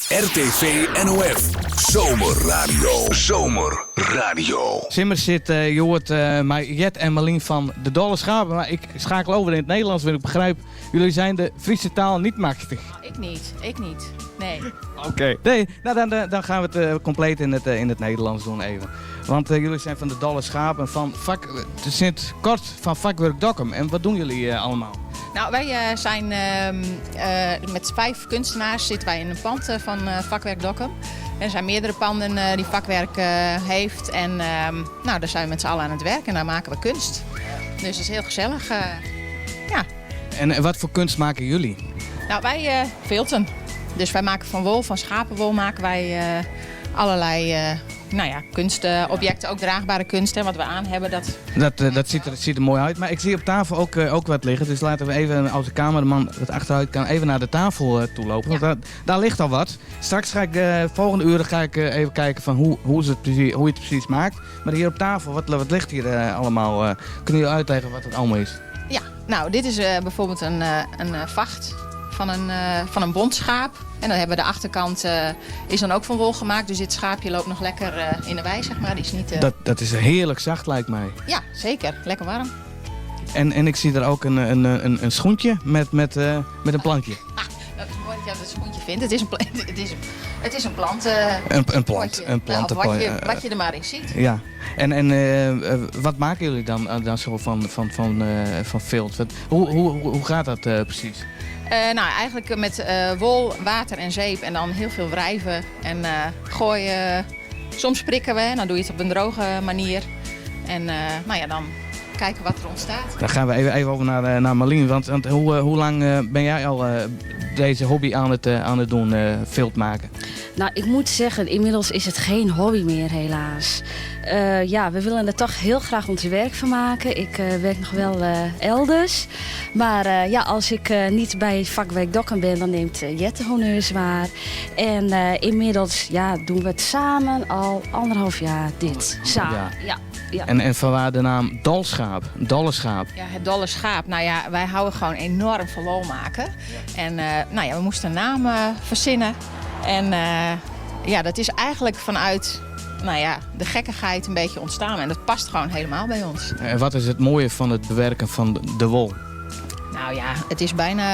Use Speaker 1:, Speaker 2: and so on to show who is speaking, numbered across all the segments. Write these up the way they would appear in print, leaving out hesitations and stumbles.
Speaker 1: RTV NOF. Zomerradio. Zomerradio.
Speaker 2: Simmer zit, je hoort mij Jet en Marlien van de Dolle Schapen. Maar ik schakel over in het Nederlands, want ik begrijp, jullie zijn de Friese taal niet machtig.
Speaker 3: Ik niet. Nee.
Speaker 2: Oké. Nee, nou dan gaan we het compleet in het Nederlands doen even. Want jullie zijn van de Dolle Schapen van sinds kort van vakwerk Dokkum. En wat doen jullie allemaal?
Speaker 3: Nou, wij zijn met 5 kunstenaars zitten wij in een pand van vakwerk Dokkum. Er zijn meerdere panden die vakwerk heeft en daar zijn we met z'n allen aan het werk en daar maken we kunst. Dus dat is heel gezellig. Ja.
Speaker 2: En wat voor kunst maken jullie?
Speaker 3: Nou, wij vilten. Dus wij maken van wol, van schapenwol maken wij allerlei kunstobjecten, ook draagbare kunst, hè, wat we aan hebben.
Speaker 2: Dat ziet er mooi uit, maar ik zie op tafel ook wat liggen. Dus laten we even, als de cameraman het achteruit kan, even naar de tafel toe lopen.
Speaker 3: Ja.
Speaker 2: Want daar ligt al wat. Straks ga ik de volgende uren even kijken van hoe je het precies maakt. Maar hier op tafel, wat ligt hier allemaal? Kunnen jullie uitleggen wat het allemaal is?
Speaker 3: Ja, nou dit is bijvoorbeeld een vacht van een bondschaap. En dan hebben we de achterkant is dan ook van wol gemaakt. Dus dit schaapje loopt nog lekker in de wei, zeg maar. Die is niet,
Speaker 2: Dat is heerlijk zacht, lijkt mij.
Speaker 3: Ja, zeker. Lekker warm.
Speaker 2: En ik zie er ook een schoentje met een plantje.
Speaker 3: Dat is mooi dat je dat schoentje vindt. Het is een plant.
Speaker 2: Een plant. Een plantenpotje.
Speaker 3: Wat je er maar in ziet.
Speaker 2: Ja. En wat maken jullie dan zo van vilt? Hoe gaat dat precies?
Speaker 3: Nou, eigenlijk met wol, water en zeep en dan heel veel wrijven en gooien. Soms prikken we, dan doe je het op een droge manier. En dan kijken wat er ontstaat.
Speaker 2: Dan gaan we even over naar Marlien. Want hoe lang ben jij al deze hobby aan het doen, vilt maken?
Speaker 4: Nou, ik moet zeggen, inmiddels is het geen hobby meer, helaas. We willen er toch heel graag ons werk van maken. Ik werk nog wel elders. Maar als ik niet bij vakwerk Dokkum ben, dan neemt Jet de honneurs waar. En inmiddels doen we het samen al 1,5 jaar dit. Samen, ja.
Speaker 2: En vanwaar de naam Dolschaap, Dolle Schaap?
Speaker 3: Ja, het Dolle Schaap. Nou ja, wij houden gewoon enorm van wol maken. En we moesten een naam verzinnen. En dat is eigenlijk vanuit de gekkigheid een beetje ontstaan. En dat past gewoon helemaal bij ons.
Speaker 2: En wat is het mooie van het bewerken van de wol?
Speaker 3: Nou ja, het is bijna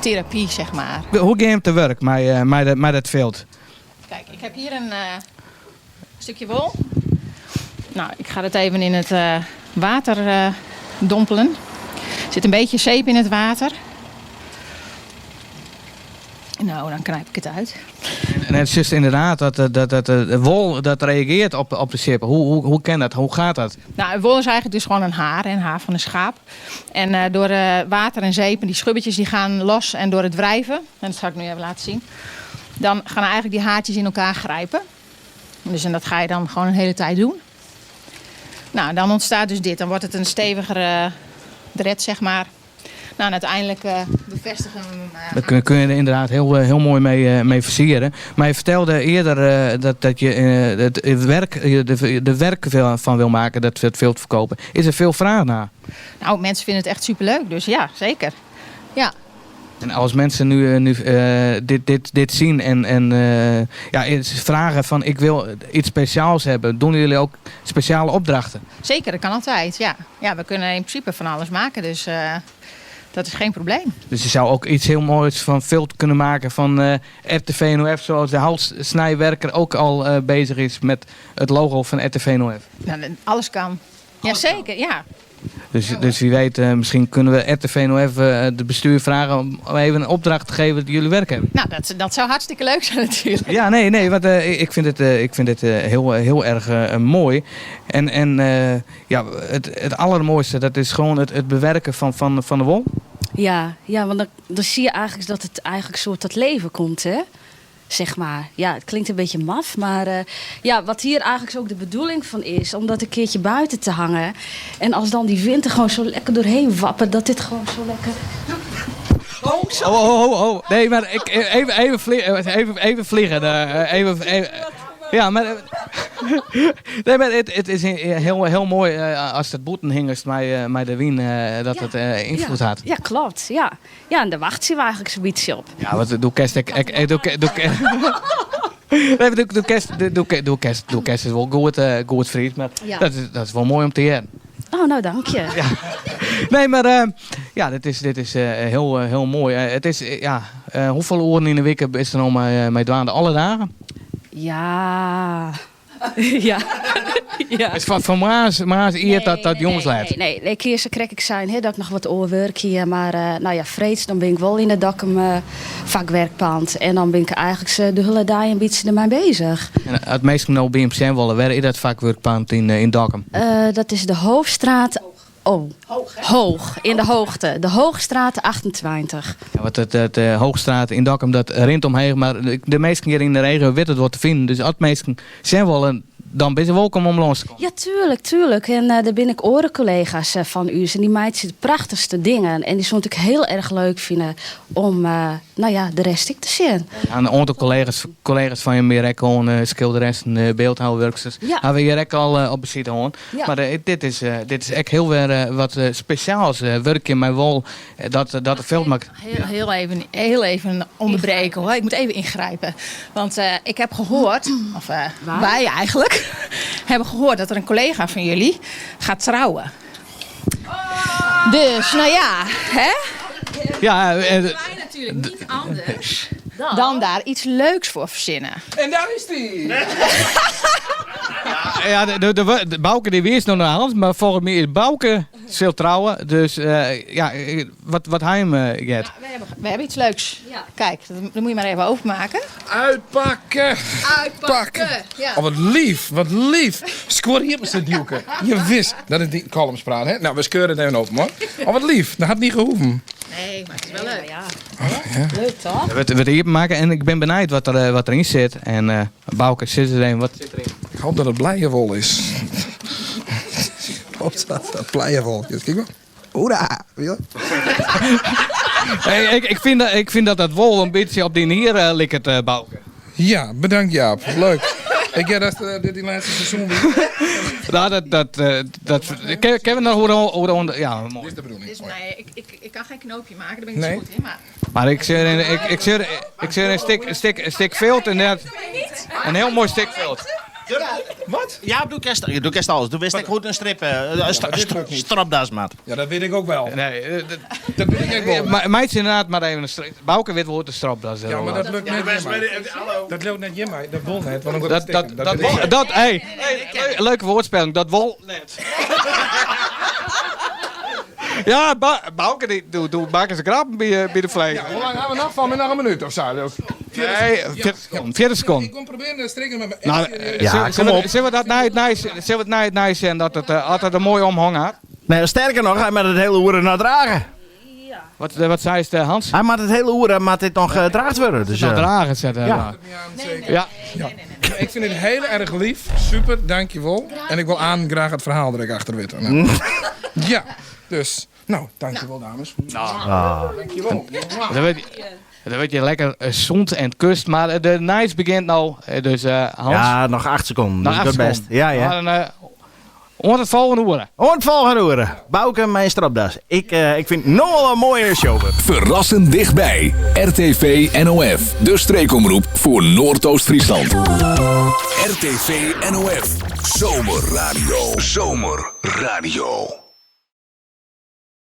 Speaker 3: therapie, zeg maar.
Speaker 2: Hoe ga je hem te werk met dat vilt?
Speaker 3: Kijk, ik heb hier een stukje wol. Nou, ik ga het even in het water dompelen. Er zit een beetje zeep in het water. Nou, dan knijp ik het uit.
Speaker 2: En het is just inderdaad dat de wol dat reageert op de zeep. Hoe kan dat? Hoe gaat dat?
Speaker 3: Nou, wol is eigenlijk dus gewoon een haar van een schaap. En door water en zeep en die schubbetjes die gaan los en door het wrijven, en dat zal ik nu even laten zien, dan gaan eigenlijk die haartjes in elkaar grijpen. Dus en dat ga je dan gewoon een hele tijd doen. Nou, dan ontstaat dus dit. Dan wordt het een stevigere dred, zeg maar. Nou, en uiteindelijk bevestigen we hem.
Speaker 2: Daar kun je er inderdaad heel mooi mee versieren. Maar je vertelde eerder dat je de werk van wil maken, dat veel te verkopen. Is er veel vraag naar?
Speaker 3: Nou, mensen vinden het echt superleuk, dus ja, zeker. Ja.
Speaker 2: En als mensen nu dit zien en vragen van ik wil iets speciaals hebben, doen jullie ook speciale opdrachten?
Speaker 3: Zeker, dat kan altijd, ja. Ja, we kunnen in principe van alles maken, dus dat is geen probleem. Dus
Speaker 2: je zou ook iets heel moois van vilt kunnen maken van RTV NOF, zoals de houtsnijwerker ook al bezig is met het logo van RTV NOF.
Speaker 3: Nou, alles kan. Ja, zeker, ja.
Speaker 2: Dus wie weet, misschien kunnen we RTV NOF de bestuur vragen om even een opdracht te geven dat jullie werk hebben.
Speaker 3: Nou, dat zou hartstikke leuk zijn natuurlijk.
Speaker 2: Ja, nee, want ik vind het heel erg mooi. En het allermooiste, dat is gewoon het bewerken van de wol.
Speaker 4: Ja, want dan zie je eigenlijk dat het eigenlijk soort tot leven komt, hè? Zeg maar. Ja, het klinkt een beetje maf, maar wat hier eigenlijk ook de bedoeling van is, om dat een keertje buiten te hangen. En als dan die wind er gewoon zo lekker doorheen wappert, dat dit gewoon zo lekker...
Speaker 2: Oh. Nee, maar even vliegen. Ja, maar... Nee, maar het is heel mooi als het boeten hingest met de wien, dat het invloed had.
Speaker 4: Ja, klopt. Ja. Ja, en daar wacht ze eigenlijk zo'n beetje op.
Speaker 2: Ja, wat doe kerst doe kerst is wel goed vriend, maar
Speaker 4: Ja.
Speaker 2: dat is wel mooi om te horen.
Speaker 4: Oh, nou dank je.
Speaker 2: Ja. Nee, maar dit is heel mooi. Het is, hoeveel uren in de week is er nog mee dwaande? Alle dagen?
Speaker 4: Ja. Ja. Ja.
Speaker 2: Het is van maas eert dat jongensleid.
Speaker 4: Nee, keer krijg ik zijn dat ik nog wat oorwerk hier. Maar vreeds, dan ben ik wel in het dakum vakwerkpand. En dan ben ik eigenlijk de hele dag een beetje ermee bezig.
Speaker 2: En het meeste nou bij hem willen, waar is dat vakwerkpand in Dokkum?
Speaker 4: Dat is de Hoofdstraat. Oh, hoog, in de hoogte. De Hoogstraat 28.
Speaker 2: Ja, wat het Hoogstraat in Dokkum, dat rint omheen. Maar de meeste keer in de regio weet het wat te vinden. Dus als mensen zijn wel dan ben je welkom om langs te komen.
Speaker 4: Ja, tuurlijk. En daar ben ik orencollega's van u. En die meiden de prachtigste dingen. En die zou ik heel erg leuk vinden om de rest te zien.
Speaker 2: Ja, een aantal collega's van je meer gewoon schilderessen, beeldhouwwerksters.
Speaker 4: Ja.
Speaker 2: Hebben we hier ook al op bezit hoor.
Speaker 4: Ja.
Speaker 2: Maar dit is echt heel weer wat speciaals. Werk in mijn wol dat het veld maakt.
Speaker 3: Heel even onderbreken hoor. Ik moet even ingrijpen. Want ik heb gehoord, of wij eigenlijk, hebben gehoord dat er een collega van jullie gaat trouwen. Dus, nou ja, hè?
Speaker 2: Ja,
Speaker 3: Wij natuurlijk niet anders dan daar iets leuks voor verzinnen.
Speaker 5: En daar is die!
Speaker 2: ja, de Bouke die wees nog naar hand, maar volgens mij is Bouke zal trouwen. Dus wat hij hem get.
Speaker 3: Ja, we hebben iets leuks.
Speaker 4: Ja.
Speaker 3: Kijk, dat moet je maar even openmaken.
Speaker 5: Uitpakken!
Speaker 3: Ja.
Speaker 5: Oh, wat lief! Scoor hier met zijn duwke. Je wist dat het niet columnspraat, hè? Nou, we skeuren het even open, hoor. Oh, wat lief. Dat had niet gehoeven.
Speaker 3: Nee, maar het is wel leuk.
Speaker 4: Ja.
Speaker 3: Leuk toch?
Speaker 2: We hier maken en ik ben benieuwd wat erin zit. En Bouke, zit erin? Wat zit erin?
Speaker 5: Ik hoop dat het blijenwol is. Ik hoop dat het blijenwol is. Kijk maar. Hoera!
Speaker 2: Hey, ik vind dat wol een beetje op die nier likt, Bouke.
Speaker 5: Ja, bedankt Jaap. Leuk. Ik heb dat dit laatste seizoen weer.
Speaker 2: Nou, kennen we nog hoe de ja, mooi.
Speaker 5: Dit is de bedoeling.
Speaker 3: Nee, ik kan geen knoopje maken, daar ben ik niet
Speaker 5: Nee.
Speaker 3: zo goed in. Maar
Speaker 2: Maar ik zie een stuk veld en net een heel mooi stuk veld.
Speaker 5: Wat?
Speaker 6: Ja, doe kerst alles. Doe wist ik goed een strip, een
Speaker 5: dit lukt niet.
Speaker 6: stropdas, maat.
Speaker 5: Ja, dat weet ik ook wel.
Speaker 2: Nee,
Speaker 5: Dat weet ik ook wel.
Speaker 2: meid inderdaad maar even een strip. Bouke weet wel de strop dat is.
Speaker 5: Ja, maar dat lukt net Jimmy. Dat lukt net Jimmy. Dat wol net. Want ik
Speaker 2: leuke woordspeling, dat wol net. Ja, Bouke die maak eens een grap bij de vlees.
Speaker 5: Ja, hoe lang gaan we nog van? Met nog een minuut of zo?
Speaker 2: Nee, 40 seconden.
Speaker 5: Ik kom proberen te strikken met mijn...
Speaker 2: Nou, zullen we dat nice en dat het altijd een mooie omhang had?
Speaker 6: Nee, sterker nog, hij moet het hele oeren naar dragen.
Speaker 2: Wat zei het, Hans?
Speaker 6: Hij moet het hele oeren maar dit nog gedraagd worden. Dus,
Speaker 2: Dat dragen zetten.
Speaker 6: ja.
Speaker 2: Ja.
Speaker 5: Ja. Ik vind het heel erg lief. Super, dankjewel. En ik wil graag het verhaal dat ik achter weet. Nou. Ja, dus... Nou, dankjewel dames. Dankjewel.
Speaker 2: Dan weet je lekker zond en kust, maar de night begint nou. Dus Hans.
Speaker 6: Ja, nog 8 seconden.
Speaker 2: nog
Speaker 6: Dat is
Speaker 2: 8
Speaker 6: best. Ja, ja.
Speaker 2: Maar dan, het volgende uren.
Speaker 6: Het volgende oeren. Bouke, mijn stropdas. Ik vind het nog wel een mooie show.
Speaker 1: Verrassend dichtbij. RTV NOF. De streekomroep voor Noordoost-Friesland. RTV NOF. Zomerradio. Zomerradio.